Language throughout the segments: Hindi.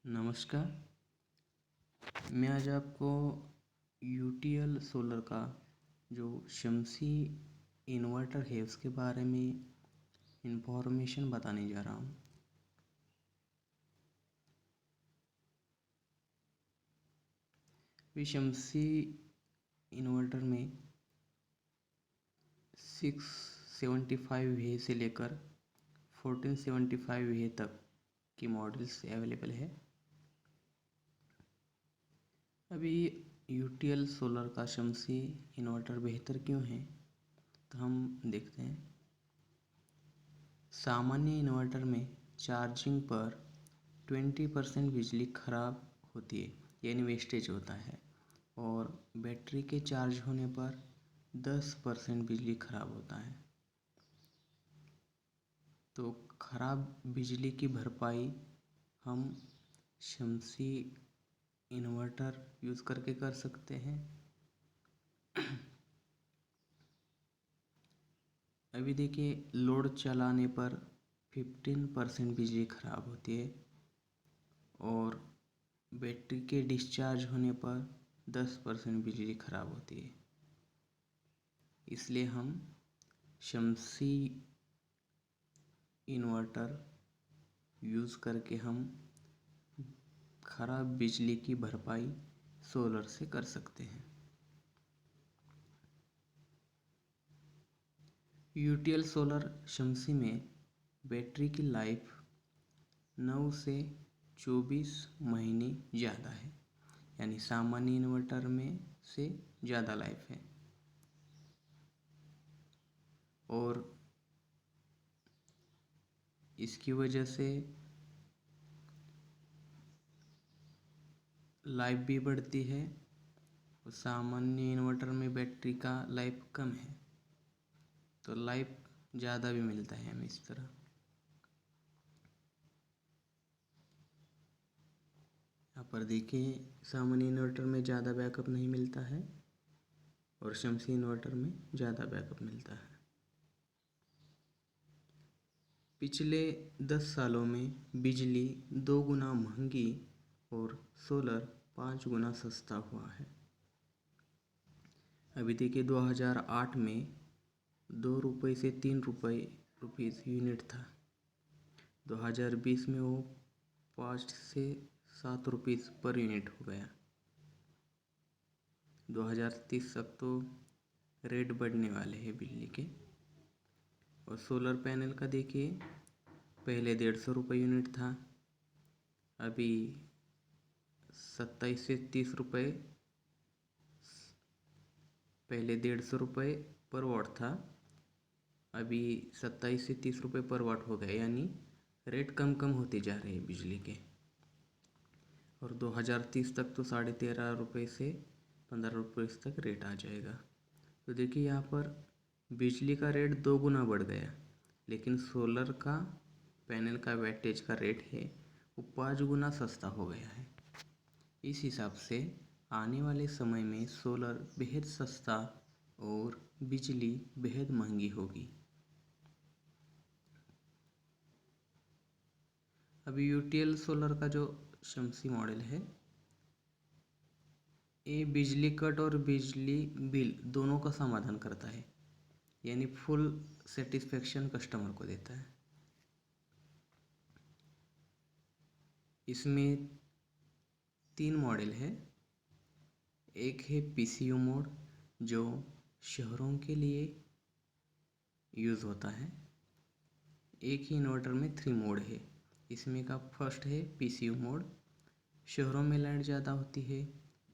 नमस्कार। मैं आज आपको यूटीएल सोलर का जो शमसी इन्वर्टर है उसके बारे में इन्फॉर्मेशन बताने जा रहा हूँ। शमसी इन्वर्टर में 675 वे से लेकर 1475 वे तक की मॉडल्स अवेलेबल है। अभी यूटीएल सोलर का शमसी इन्वर्टर बेहतर क्यों है, तो हम देखते हैं। सामान्य इन्वर्टर में चार्जिंग पर 20% बिजली खराब होती है, यानी वेस्टेज होता है, और बैटरी के चार्ज होने पर 10% बिजली खराब होता है। तो खराब बिजली की भरपाई हम शमसी इन्वर्टर यूज़ करके कर सकते हैं। अभी देखिए, लोड चलाने पर 15% बिजली खराब होती है और बैटरी के डिस्चार्ज होने पर 10% बिजली खराब होती है। इसलिए हम शमसी इन्वर्टर यूज़ करके हम खराब बिजली की भरपाई सोलर से कर सकते हैं। यूटीएल सोलर शमसी में बैटरी की लाइफ 9 से 24 महीने ज़्यादा है, यानी सामान्य इन्वर्टर में से ज़्यादा लाइफ है। और इसकी वजह से लाइफ भी बढ़ती है और सामान्य इन्वर्टर में बैटरी का लाइफ कम है, तो लाइफ ज़्यादा भी मिलता है हमें इस तरह। यहाँ पर देखिए, सामान्य इन्वर्टर में ज़्यादा बैकअप नहीं मिलता है और शमसी इन्वर्टर में ज़्यादा बैकअप मिलता है। पिछले 10 सालों में बिजली 2 गुना महंगी और सोलर 5 गुना सस्ता हुआ है। अभी देखिए, 2008 में 2 रुपये से 3 रुपीज़ यूनिट था। 2020 में वो 5 से 7 रुपीज़ पर यूनिट हो गया। 2030 तक तो रेट बढ़ने वाले हैं बिजली के। और सोलर पैनल का देखिए, पहले 150 रुपये यूनिट था, अभी 27 से 30 रुपये। पहले 150 रुपये पर वाट था, अभी 27 से 30 रुपये पर वाट हो गए, यानी रेट कम कम होते जा रहे हैं बिजली के। और 2030 तक तो 13.5 रुपये से 15 रुपये तक रेट आ जाएगा। तो देखिए, यहाँ पर बिजली का रेट 2 गुना बढ़ गया, लेकिन सोलर का पैनल का वेटेज का रेट है वो 5 गुना सस्ता हो गया है। इस हिसाब से आने वाले समय में सोलर बेहद सस्ता और बिजली बेहद महंगी होगी। अभी यूटीएल सोलर का जो शमसी मॉडल है, ये बिजली कट और बिजली बिल दोनों का समाधान करता है, यानी फुल सेटिस्फेक्शन कस्टमर को देता है। इसमें 3 मॉडल है। एक है पीसीयू मोड, जो शहरों के लिए यूज़ होता है। एक ही इन्वर्टर में 3 मोड है। इसमें का फर्स्ट है पीसीयू मोड। शहरों में लाइट ज़्यादा होती है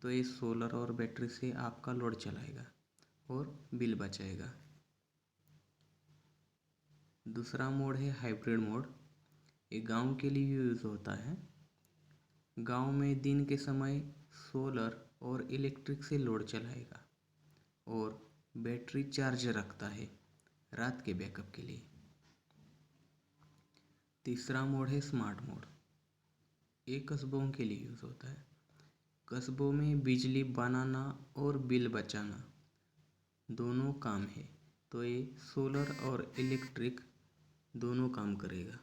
तो ये सोलर और बैटरी से आपका लोड चलाएगा और बिल बचाएगा। दूसरा मोड है हाइब्रिड मोड। ये गांव के लिए यूज़ होता है। गांव में दिन के समय सोलर और इलेक्ट्रिक से लोड चलाएगा और बैटरी चार्ज रखता है रात के बैकअप के लिए। तीसरा मोड है स्मार्ट मोड। ये कस्बों के लिए यूज़ होता है। कस्बों में बिजली बनाना और बिल बचाना दोनों काम है, तो ये सोलर और इलेक्ट्रिक दोनों काम करेगा।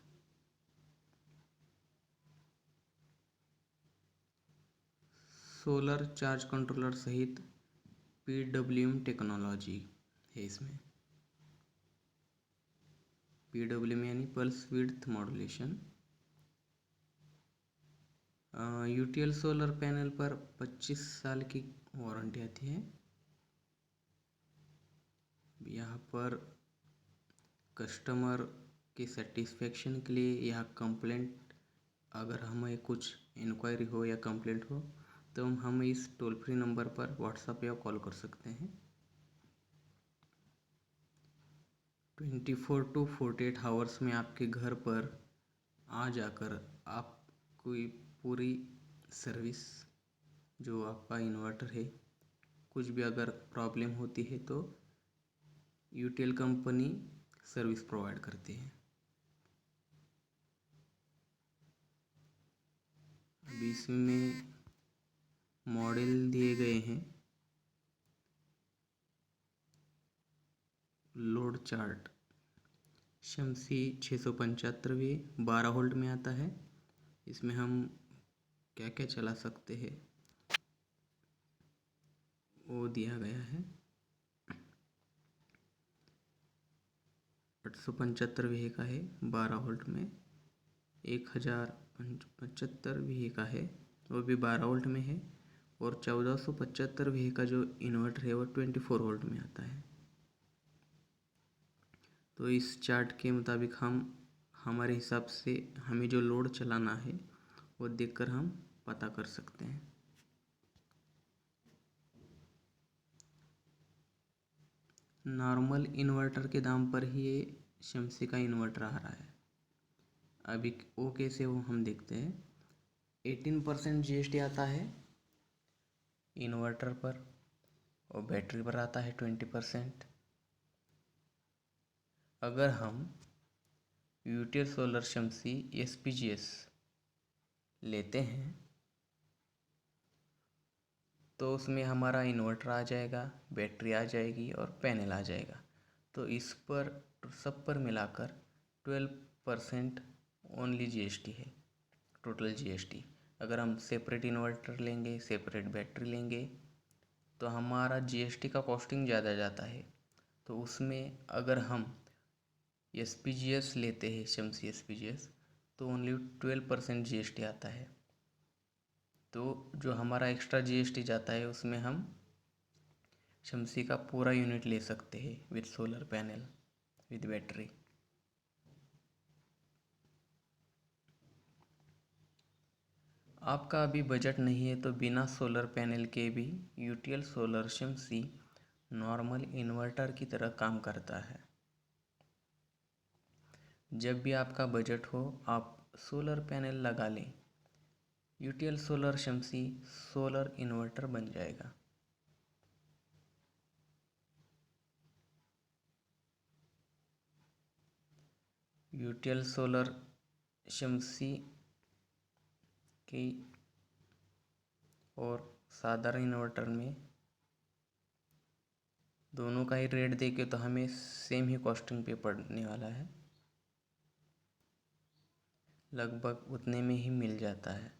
सोलर चार्ज कंट्रोलर सहित PWM टेक्नोलॉजी है इसमें। PWM यानी pulse width modulation. UTL solar panel पर 25 साल की वारंटी आती है। यहाँ पर कस्टमर की सेटिस्फेक्शन के लिए यह कंप्लेंट, अगर हमें कुछ इंक्वायरी हो या कंप्लेंट हो तो हम इस टोल फ्री नंबर पर व्हाट्सएप या कॉल कर सकते हैं। 24 to 48 आवर्स में आपके घर पर आ जाकर आपको पूरी सर्विस, जो आपका इन्वर्टर है, कुछ भी अगर प्रॉब्लम होती है तो UTL कंपनी सर्विस प्रोवाइड करती है। अभी इसमें मॉडल दिए गए हैं। लोड चार्ट शम्सी 675 12 वोल्ट में आता है। इसमें हम क्या क्या चला सकते हैं वो दिया गया है। 875 VA का है 12 वोल्ट में। 1075 VA का है, वो भी 12 वोल्ट में है। और 1475 VA का जो इन्वर्टर है वो 24 वोल्ट में आता है। तो इस चार्ट के मुताबिक हम हमारे हिसाब से हमें जो लोड चलाना है वो देखकर हम पता कर सकते हैं। नॉर्मल इन्वर्टर के दाम पर ही ये शम्सी का इन्वर्टर आ रहा है। अभी वो कैसे वो हम देखते हैं। 18% GST आता है इन्वर्टर पर और बैटरी पर आता है 20%। अगर हम UTL सोलर शम्सी SPGS लेते हैं तो उसमें हमारा इन्वर्टर आ जाएगा, बैटरी आ जाएगी और पैनल आ जाएगा। तो इस पर सब पर मिलाकर 12% ओनली GST है, टोटल GST। अगर हम सेपरेट इन्वर्टर लेंगे, सेपरेट बैटरी लेंगे तो हमारा GST का कॉस्टिंग ज़्यादा जाता है। तो उसमें अगर हम SPGS लेते हैं, शम्सी SPGS, तो ओनली 12% GST आता है। तो जो हमारा एक्स्ट्रा GST जाता है उसमें हम शम्सी का पूरा यूनिट ले सकते हैं with solar panel, with battery. आपका अभी बजट नहीं है तो बिना सोलर पैनल के भी UTL solar Shamsi normal inverter की तरह काम करता है। जब भी आपका बजट हो आप सोलर पैनल लगा लें, UTL solar Shamsi solar inverter बन जाएगा। UTL सोलर शम्सी की और साधारण इन्वर्टर में दोनों का ही रेट देके तो हमें सेम ही कॉस्टिंग पे पड़ने वाला है, लगभग उतने में ही मिल जाता है।